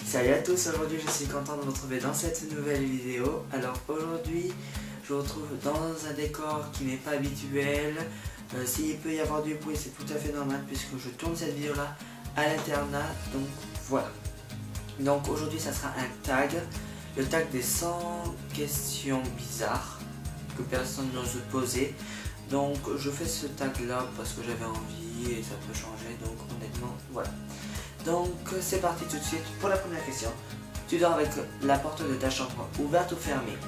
Salut à tous, aujourd'hui je suis content de vous retrouver dans cette nouvelle vidéo. Alors aujourd'hui je vous retrouve dans un décor qui n'est pas habituel. S'il peut y avoir du bruit, c'est tout à fait normal puisque je tourne cette vidéo là à l'internat. Donc voilà. Donc aujourd'hui ça sera un tag. Le tag des 100 questions bizarres que personne n'ose poser. Donc je fais ce tag là parce que j'avais envie et ça peut changer, donc honnêtement voilà. Donc c'est parti tout de suite pour la première question. Tu dors avec la porte de ta chambre ouverte ou fermée?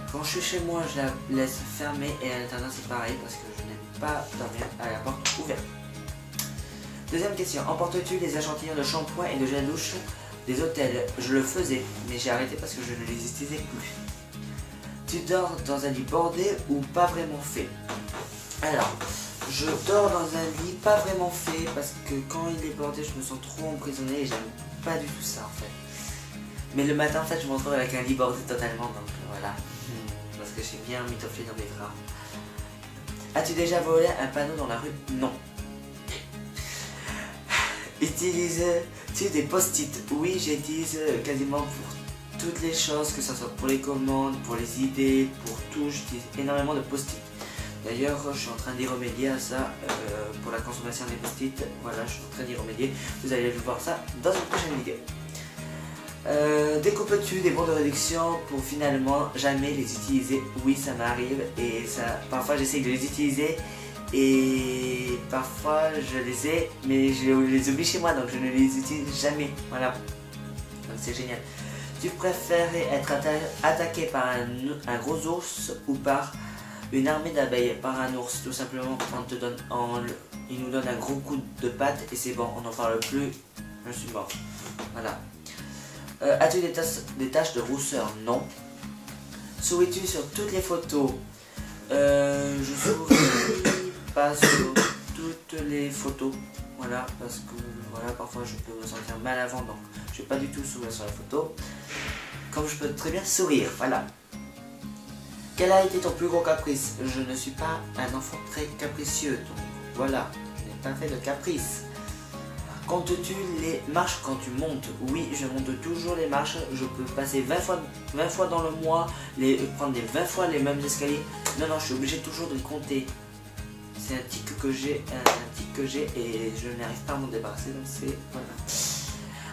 Quand je suis chez moi je la laisse fermée et à l'internat c'est pareil parce que je n'aime pas dormir à la porte ouverte. Deuxième question, emportes-tu les échantillons de shampoing et de gel douche des hôtels? Je le faisais mais j'ai arrêté parce que je ne les utilisais plus. Tu dors dans un lit bordé ou pas vraiment fait? Alors, je dors dans un lit pas vraiment fait parce que quand il est bordé, je me sens trop emprisonné et j'aime pas du tout ça en fait. Mais le matin, en fait, je me retrouve avec un lit bordé totalement, donc voilà. Parce que j'ai bien mitofflé dans mes draps. As-tu déjà volé un panneau dans la rue? Non. Utilises-tu des post-it? Oui, j'utilise quasiment pour toutes les choses, que ce soit pour les commandes, pour les idées, pour tout, j'utilise énormément de post-it. D'ailleurs, je suis en train d'y remédier à ça pour la consommation des post-it. Voilà, je suis en train d'y remédier. Vous allez voir ça dans une prochaine vidéo. Découpes-tu des bons de réduction pour finalement jamais les utiliser? Oui, ça m'arrive et ça. Parfois, j'essaie de les utiliser et parfois je les ai, mais je les oublie chez moi, donc je ne les utilise jamais. Voilà, donc c'est génial. Tu préférais être attaqué par un gros ours ou par une armée d'abeilles? Par un ours, tout simplement. Il nous donne un gros coup de patte et c'est bon, on n'en parle plus, je suis mort. Voilà. As-tu des taches de rousseur? Non. Souris-tu sur toutes les photos? Je souris pas sur toutes les photos. Voilà, parce que voilà, parfois je peux me sentir mal avant, donc je vais pas du tout sourire sur la photo. Comme je peux très bien sourire, voilà. Quel a été ton plus gros caprice? Je ne suis pas un enfant très capricieux, donc voilà, je n'ai pas fait de caprice. Comptes-tu les marches quand tu montes? Oui, je monte toujours les marches, je peux passer 20 fois dans le mois, prendre des 20 fois les mêmes escaliers. Non, je suis obligé toujours de les compter. C'est un tic que j'ai, et je n'arrive pas à m'en débarrasser, donc c'est voilà.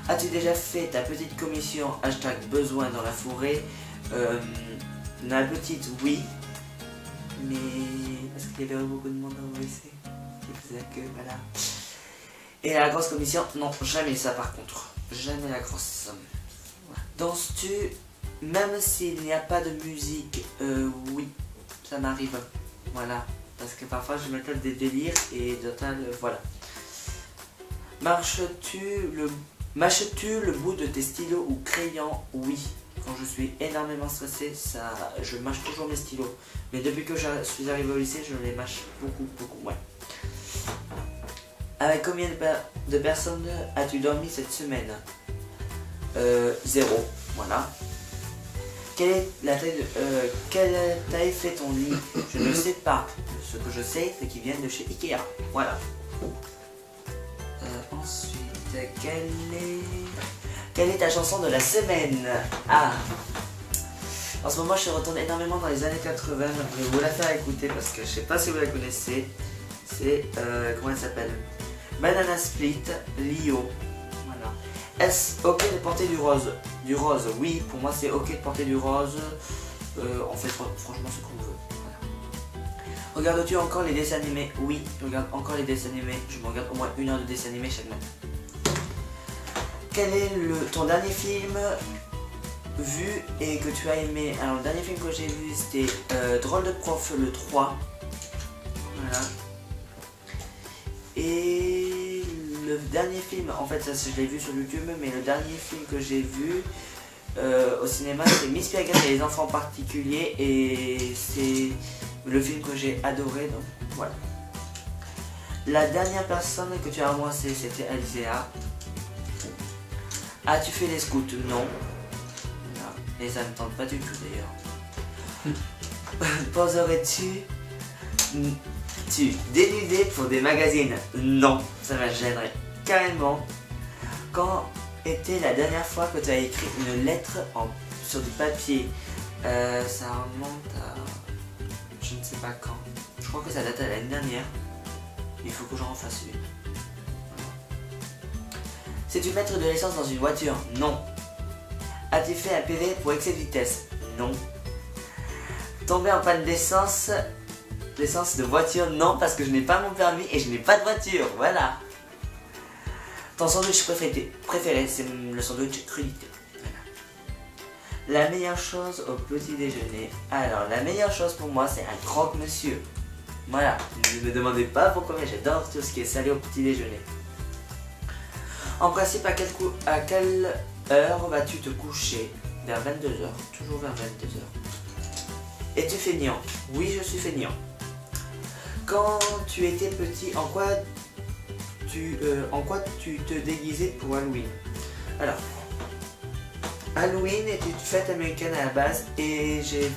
As-tu déjà fait ta petite commission #besoin dans la forêt? La petite, oui, mais parce qu'il y avait beaucoup de monde dans le WC, qui faisait que voilà. Et la grosse commission, non, jamais ça par contre, jamais la grosse. Danses-tu même s'il n'y a pas de musique? Oui, ça m'arrive, voilà. Parce que parfois je me tape des délires et total, voilà. Mâches-tu le bout de tes stylos ou crayons? Oui. Quand je suis énormément stressé, je mâche toujours mes stylos. Mais depuis que je suis arrivé au lycée, je les mâche beaucoup moins. Avec combien de personnes as-tu dormi cette semaine? 0. Voilà. Quelle taille fait ton lit? Je ne sais pas. Ce que je sais, c'est qu'ils viennent de chez Ikea. Voilà. Ensuite, quelle est ta chanson de la semaine? Ah, en ce moment, je retourne énormément dans les années 80. Je vais vous la faire écouter parce que je sais pas si vous la connaissez. C'est comment elle s'appelle? Banana Split, Lio. Voilà. Est-ce ok de porter du rose? Du rose, oui, pour moi c'est ok de porter du rose. On fait franchement ce qu'on veut. Voilà. Regardes-tu encore les dessins animés? Oui, je regarde encore les dessins animés. Je me regarde au moins 1 heure de dessins animés chaque matin. Quel est ton dernier film vu et que tu as aimé? Alors le dernier film que j'ai vu c'était Drôle de prof, le 3. Voilà. Et le dernier film, en fait ça je l'ai vu sur YouTube, mais le dernier film que j'ai vu au cinéma c'est Miss Peregrine et les enfants particuliers, et c'est le film que j'ai adoré, donc voilà. La dernière personne que tu as embrassée c'était Alizéa. As-tu fait les scouts? Non. Et ça ne me tente pas du tout d'ailleurs. Poserais-tu dénudé pour des magazines? Non, ça me gênerait carrément. Quand était la dernière fois que tu as écrit une lettre sur du papier? Ça remonte à... je ne sais pas quand. Je crois que ça date à l'année dernière. Il faut que j'en refasse une. Sais-tu mettre de l'essence dans une voiture? Non. As-tu fait un PV pour excès de vitesse? Non. Tomber en panne d'essence de voiture? Non, parce que je n'ai pas mon permis et je n'ai pas de voiture. Voilà. Ton sandwich préféré, c'est le sandwich crudité. Voilà. La meilleure chose au petit déjeuner. Alors, la meilleure chose pour moi, c'est un croque-monsieur. Voilà. Ne me demandez pas pourquoi, mais j'adore tout ce qui est salé au petit déjeuner. En principe, à quelle heure vas-tu te coucher? Vers 22h. Toujours vers 22h. Es-tu feignant? Oui, je suis feignant. Quand tu étais petit, en quoi tu te déguisais pour Halloween? Alors, Halloween est une fête américaine à la base et j'ai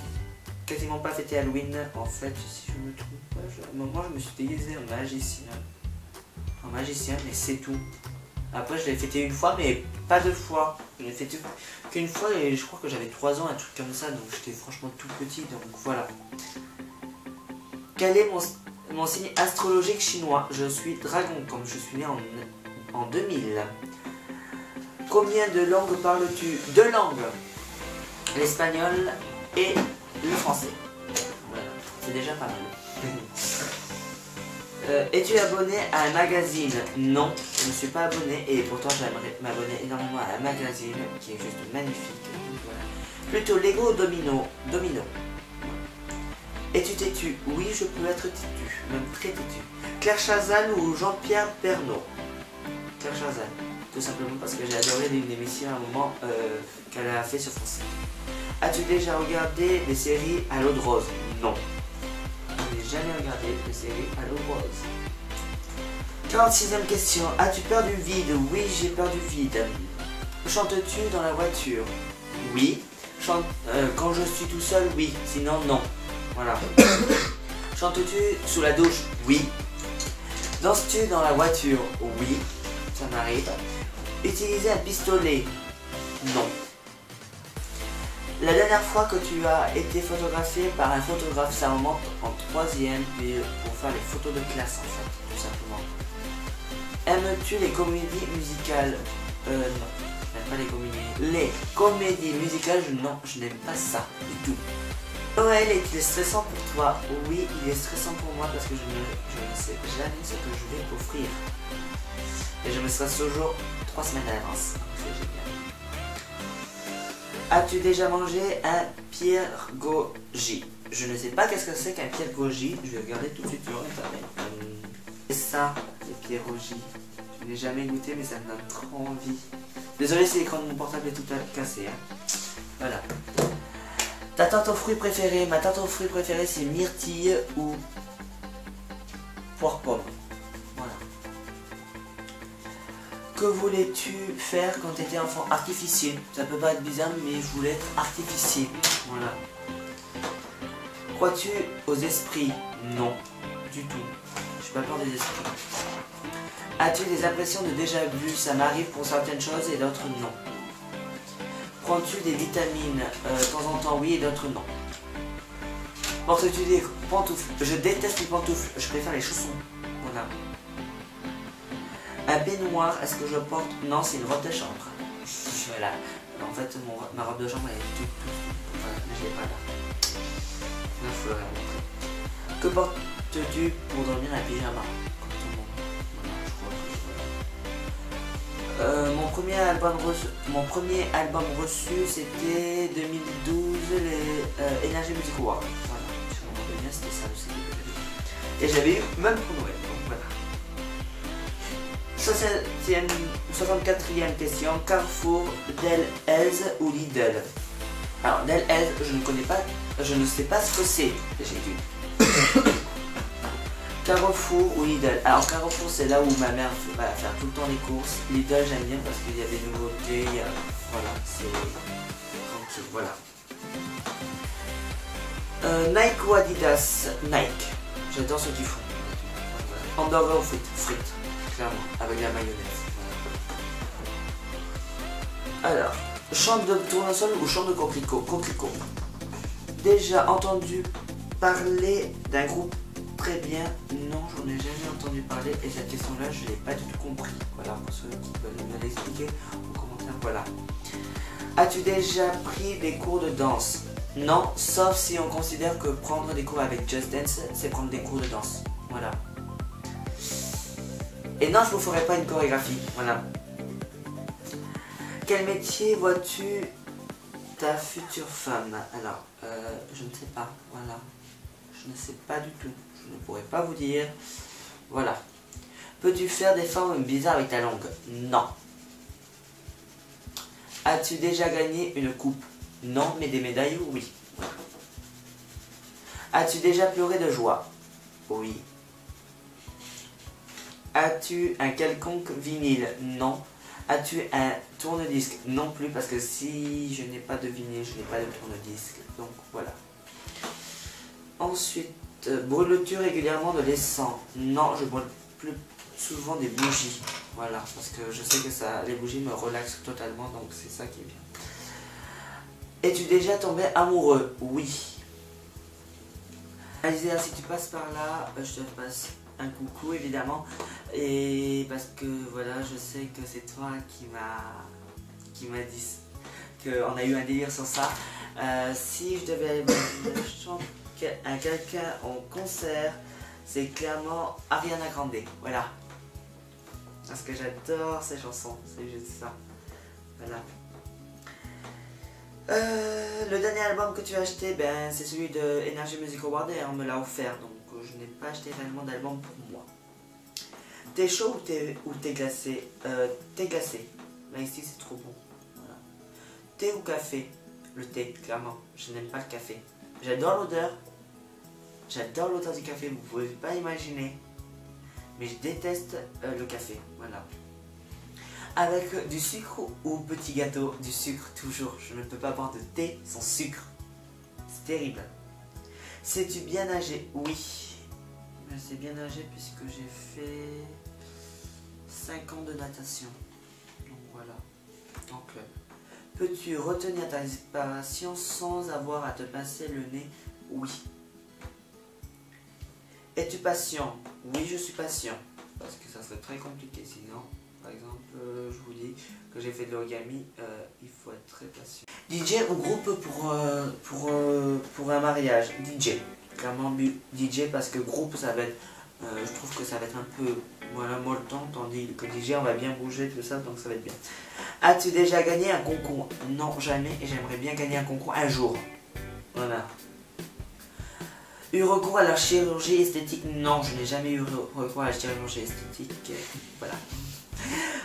quasiment pas fêté Halloween. En fait, si je me trompe pas, à un moment je me suis déguisé en magicien. En magicien, mais c'est tout. Après, je l'ai fêté une fois, mais pas deux fois. Je l'ai fêté qu'une fois et je crois que j'avais 3 ans, un truc comme ça, donc j'étais franchement tout petit, donc voilà. Quel est mon signe astrologique chinois? Je suis dragon, comme je suis né en 2000. Combien de langues parles-tu? 2 langues. L'espagnol et le français. Voilà, c'est déjà pas mal. Es-tu abonné à un magazine? Non, je ne suis pas abonné et pourtant j'aimerais m'abonner énormément à un magazine qui est juste magnifique. Voilà. Plutôt Lego ou Domino? Domino. Es-tu têtu? Oui, je peux être têtu, même très têtu. Claire Chazal ou Jean-Pierre Pernaut? Claire Chazal, tout simplement parce que j'ai adoré une émission à un moment qu'elle a fait sur France 5. As-tu déjà regardé des séries à l'eau de rose? Non. Je n'ai jamais regardé de série à l'eau rose. 46e question. As-tu peur du vide? Oui, j'ai peur du vide. Chantes-tu dans la voiture? Oui. Quand je suis tout seul? Oui. Sinon, non. Voilà. Chantes-tu sous la douche? Oui. Danses-tu dans la voiture? Oui. Ça m'arrive. Utiliser un pistolet? Non. La dernière fois que tu as été photographié par un photographe, ça remonte en 3e, puis pour faire les photos de classe en fait, tout simplement. Aimes-tu les comédies musicales? Non, je n'aime pas les comédies. Les comédies musicales, non, je n'aime pas ça du tout. Noël est-il stressant pour toi? Oui, il est stressant pour moi parce que je ne sais jamais ce que je vais offrir. Et je me stresse toujours 3 semaines à l'avance. C'est génial. As-tu déjà mangé un piergogi? Je ne sais pas qu'est-ce que c'est qu'un piergogi. Je vais regarder tout de suite sur internet. C'est ça, les piergogi. Je n'ai jamais goûté, mais ça me donne trop envie. Désolé si l'écran de mon portable est tout cassé. Hein. Voilà. Ta tarte aux fruits préférée? Ma tarte aux fruits préférée, c'est myrtille ou poire pomme. Voilà. Que voulais-tu faire quand tu étais enfant? Artificier. Ça peut pas être bizarre, mais je voulais être artificier. Voilà. Crois-tu aux esprits? Non, du tout. Je suis pas peur des esprits. As-tu des impressions de déjà vu? Ça m'arrive pour certaines choses et d'autres non. Prends-tu des vitamines? De temps en temps oui et d'autres non. Portes-tu des pantoufles? Je déteste les pantoufles, je préfère les chaussons. Voilà. Un peignoir, est-ce que je porte? Non, c'est une robe de chambre. Voilà. En fait, ma robe de chambre elle est toute. Voilà, mais je l'ai pas là. Là, il faut le remontrer. Que portes-tu pour dormir un pyjama? Voilà, mon premier album reçu, c'était 2012, les Energy Music Awards. Voilà, je me rappelle bien, c'était ça le CD que j'avais. Et j'avais eu même pour Noël, donc voilà. 64e question. Carrefour, Delhaize ou Lidl? Alors Delhaize, je ne connais pas, je ne sais pas ce que c'est. J'ai dû. Carrefour ou Lidl? Alors Carrefour, c'est là où ma mère va faire tout le temps les courses. Lidl, j'aime bien parce qu'il y a des nouveautés. Voilà, c'est tranquille. Voilà. Nike ou Adidas? Nike. J'adore ce qu'ils font. Hamburger ou frites? Frites. Clairement, avec la mayonnaise. Alors, chante de tournesol ou chante de coquelicot? Coquelicot. Déjà entendu parler d'un groupe très bien? Non, j'en ai jamais entendu parler et cette question-là, je l'ai pas du tout compris. Voilà, pour ceux qui veulent me l'expliquer en commentaire, voilà. As-tu déjà pris des cours de danse? Non, sauf si on considère que prendre des cours avec Just Dance, c'est prendre des cours de danse. Voilà. Et non, je vous ferai pas une chorégraphie. Voilà. Quel métier vois-tu ta future femme? Alors, je ne sais pas. Voilà. Je ne sais pas du tout. Je ne pourrais pas vous dire. Voilà. Peux-tu faire des formes bizarres avec ta langue? Non. As-tu déjà gagné une coupe? Non, mais des médailles, oui. As-tu déjà pleuré de joie? Oui. As-tu un quelconque vinyle? Non. As-tu un tourne-disque? Non plus, parce que si je n'ai pas de vinyle, je n'ai pas de tourne-disque. Donc voilà. Ensuite, brûles-tu régulièrement de l'essence? Non, je brûle plus souvent des bougies. Voilà, parce que je sais que ça, les bougies me relaxent totalement, donc c'est ça qui est bien. Es-tu déjà tombé amoureux? Oui. Alizéa, si tu passes par là, je te passe un coucou évidemment. Et parce que voilà, je sais que c'est toi qui m'a dit qu'on a eu un délire sur ça. Si je devais aller chanter à quelqu'un en concert, c'est clairement Ariana Grande. Voilà. Parce que j'adore ces chansons, c'est juste ça. Voilà. Le dernier album que tu as acheté, ben, c'est celui de Energy Music Award et on me l'a offert, donc je n'ai pas acheté réellement d'album pour moi. T'es chaud ou t'es glacé? Thé glacé. L'ice tea c'est trop bon. Voilà. Thé ou café? Le thé, clairement. Je n'aime pas le café. J'adore l'odeur. J'adore l'odeur du café, vous pouvez pas imaginer. Mais je déteste le café. Voilà. Avec du sucre ou petit gâteau? Du sucre, toujours. Je ne peux pas boire de thé sans sucre. C'est terrible. Sais-tu bien nager? Oui. Je sais bien nager puisque j'ai fait 5 ans de natation. Donc voilà. En club. Peux-tu retenir ta respiration sans avoir à te pincer le nez? Oui. Es-tu patient? Oui, je suis patient. Parce que ça serait très compliqué sinon. Par exemple, je vous dis que j'ai fait de l'origami, il faut être très patient. DJ ou groupe pour un mariage? DJ. Clairement DJ parce que groupe ça va être, je trouve que ça va être un peu voilà, molletant, tandis que DJ on va bien bouger tout ça, donc ça va être bien. As-tu déjà gagné un concours? Non, jamais, et j'aimerais bien gagner un concours un jour. Voilà. Eu recours à la chirurgie esthétique? Non, je n'ai jamais eu recours à la chirurgie esthétique. Voilà.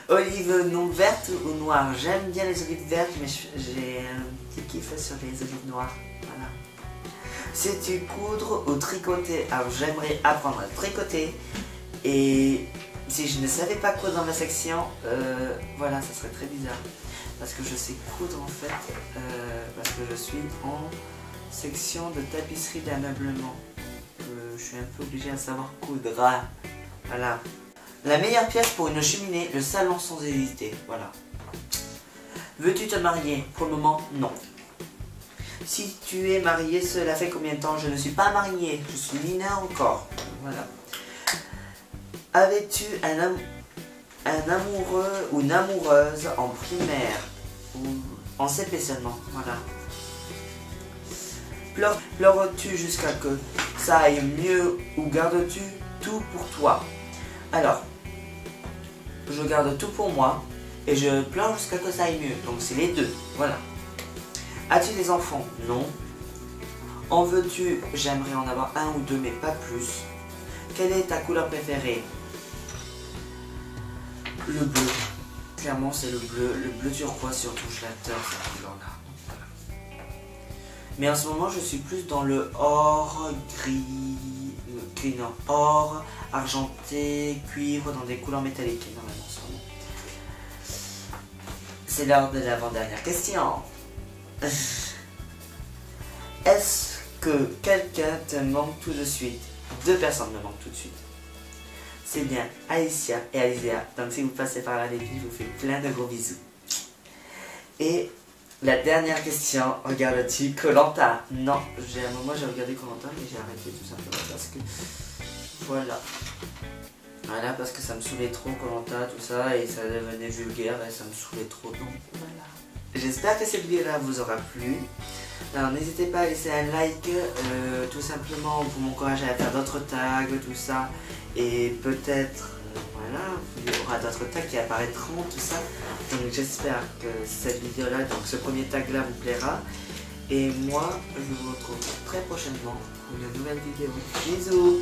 Olive non verte ou noire? J'aime bien les olives vertes, mais j'ai un petit kiff sur les olives noires. Voilà. Sais-tu coudre ou tricoter? Alors j'aimerais apprendre à tricoter. Et si je ne savais pas coudre dans ma section, voilà, ça serait très bizarre. Parce que je sais coudre en fait, parce que je suis en section de tapisserie d'ameublement. Je suis un peu obligé à savoir coudre. Voilà. La meilleure pièce pour une cheminée, le salon sans hésiter. Voilà. Veux-tu te marier? Pour le moment, non. Si tu es marié, cela fait combien de temps? Je ne suis pas marié, je suis mineur encore. Voilà. Avais-tu un amoureux ou une amoureuse en primaire ou en CP seulement? Voilà. Pleures-tu jusqu'à que ça aille mieux ou gardes-tu tout pour toi? Alors, je garde tout pour moi et je pleure jusqu'à que ça aille mieux. Donc c'est les deux. Voilà. As-tu des enfants? Non. En veux-tu? J'aimerais en avoir un ou deux, mais pas plus. Quelle est ta couleur préférée? Le bleu. Clairement, c'est le bleu turquoise surtout. Je l'adore cette couleur-là. Mais en ce moment, je suis plus dans le or, gris, non, or, argenté, cuivre, dans des couleurs métalliques énormément en ce moment. C'est l'heure de l'avant-dernière question. Est-ce que quelqu'un te manque tout de suite? Deux personnes me manquent tout de suite. C'est bien Alicia et Alizéa. Donc si vous passez par là les filles, je vous fais plein de gros bisous. Et la dernière question, regardes-tu koh Non, j'ai un moment j'ai regardé koh mais j'ai arrêté tout simplement parce que voilà. Voilà, parce que ça me saoulait trop koh tout ça, et ça devenait vulgaire et ça me saoulait trop, donc voilà. J'espère que cette vidéo là vous aura plu. Alors n'hésitez pas à laisser un like, tout simplement pour m'encourager à faire d'autres tags, tout ça. Et peut-être, voilà, il y aura d'autres tags qui apparaîtront, tout ça. Donc j'espère que cette vidéo là, donc ce premier tag là vous plaira. Et moi, je vous retrouve très prochainement pour une nouvelle vidéo. Bisous!